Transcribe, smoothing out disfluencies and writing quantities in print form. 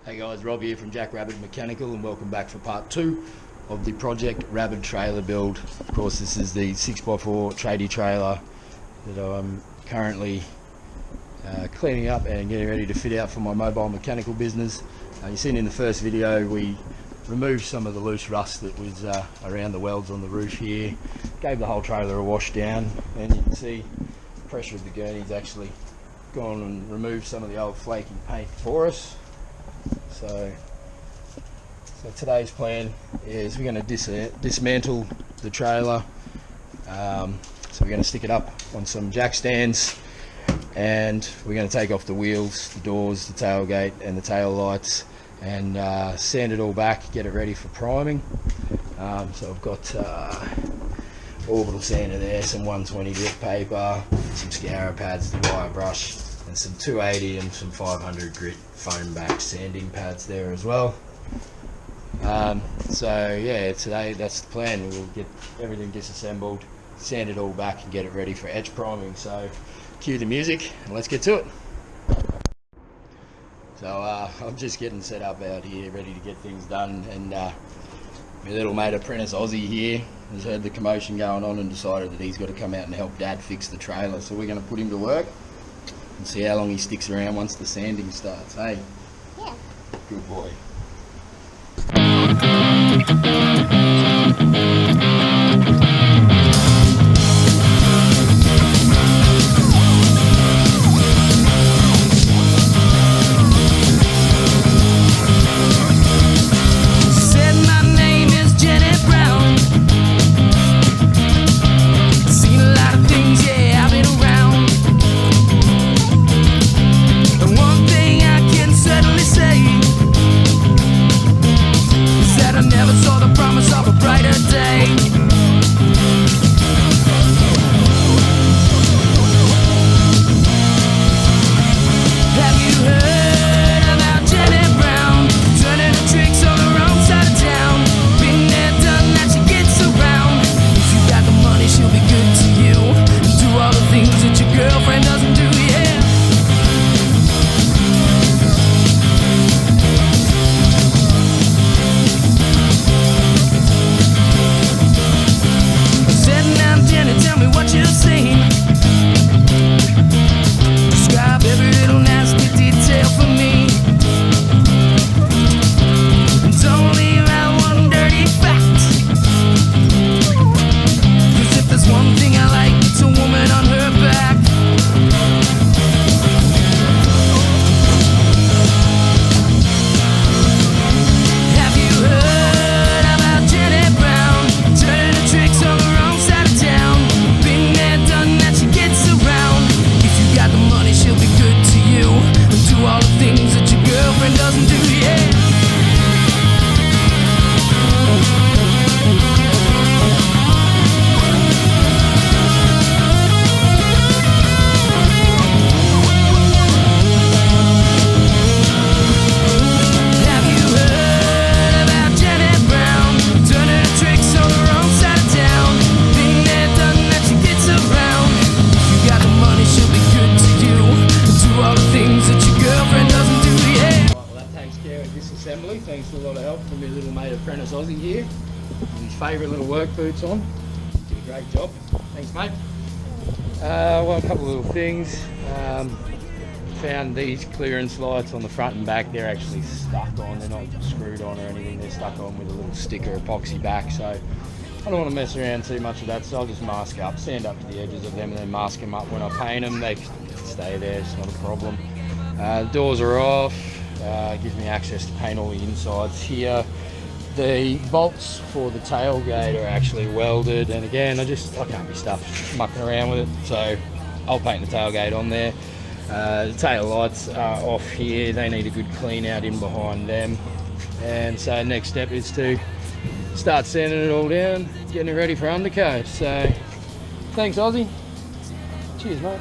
Hey guys, Rob here from Rabid Mechanical, and welcome back for part 2 of the Project Rabid trailer build. Of course, this is the 6x4 tradie trailer that I'm currently cleaning up and getting ready to fit out for my mobile mechanical business. You've seen in the first video we removed some of the loose rust that was around the welds on the roof here, gave the whole trailer a wash down, and you can see the pressure of the gurney's actually gone and removed some of the old flaky paint for us. So today's plan is we're going to dismantle the trailer. So we're going to stick it up on some jack stands, and we're going to take off the wheels, the doors, the tailgate and the tail lights, and sand it all back, get it ready for priming. So I've got orbital sander there, some 120 grit paper, some scour pads, the wire brush, and some 280 and some 500 grit foam back sanding pads there as well. So yeah, today that's the plan. We'll get everything disassembled, sand it all back and get it ready for edge priming. So cue the music and let's get to it. So I'm just getting set up out here, ready to get things done, and my little mate Apprentice Ozzy here has heard the commotion going on and decided that he's got to come out and help Dad fix the trailer. So we're going to put him to work and see how long he sticks around once the sanding starts. Hey? Yeah. Good boy. Disassembly, thanks to a lot of help from my little mate Apprentice Ozzy here, with his favourite little work boots on. Did a great job. Thanks, mate. Well, a couple of little things. Found these clearance lights on the front and back. They're actually stuck on. They're not screwed on or anything. They're stuck on with a little sticker epoxy back. So I don't want to mess around too much with that. So I'll just mask up, sand up to the edges of them, and then mask them up when I paint them. They can stay there. It's not a problem. The doors are off. Gives me access to paint all the insides here. The bolts for the tailgate are actually welded, and again I can't be stuffed mucking around with it, so I'll paint the tailgate on there. The tail lights are off here. They need a good clean out in behind them, and so next step is to start sanding it all down, getting it ready for undercoat. So thanks, Ozzy. Cheers, mate.